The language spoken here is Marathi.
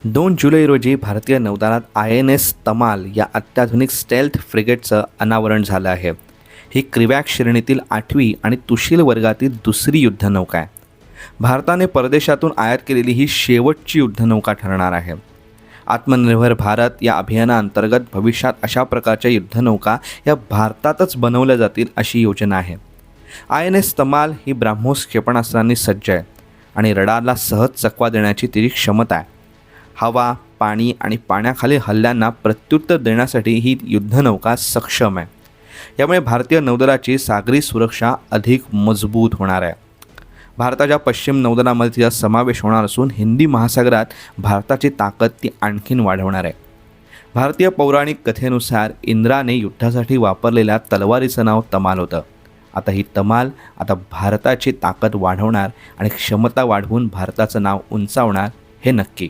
2 जुलै रोजी भारतीय नौदलात INS तमाल या अत्याधुनिक स्टेल्थ फ्रिगेटचं अनावरण झालं आहे. ही क्रिवॅक श्रेणीतील 8वी आणि तुशील वर्गातील दुसरी युद्धनौका आहे. भारताने परदेशातून आयात केलेली ही शेवटची युद्धनौका ठरणार आहे. आत्मनिर्भर भारत या अभियानाअंतर्गत भविष्यात अशा प्रकारच्या युद्धनौका या भारतातच बनवल्या जातील अशी योजना आहे. INS तमाल ही ब्राह्मोस क्षेपणास्त्रांनी सज्ज आहे आणि रडारला सहज चकवा देण्याची तिची क्षमता आहे. हवा, पाणी आणि पाण्याखालील हल्ल्यांना प्रत्युत्तर देण्यासाठी ही युद्धनौका सक्षम आहे. यामुळे भारतीय नौदलाची सागरी सुरक्षा अधिक मजबूत होणार आहे. भारताच्या पश्चिम नौदलामध्ये तिचा समावेश होणार असून हिंदी महासागरात भारताची ताकद ती आणखीन वाढवणार आहे. भारतीय पौराणिक कथेनुसार इंद्राने युद्धासाठी वापरलेल्या तलवारीचं नाव तमाल होतं. आता ही तमाल भारताची ताकद वाढवणार आणि क्षमता वाढवून भारताचं नाव उंचावणार हे नक्की.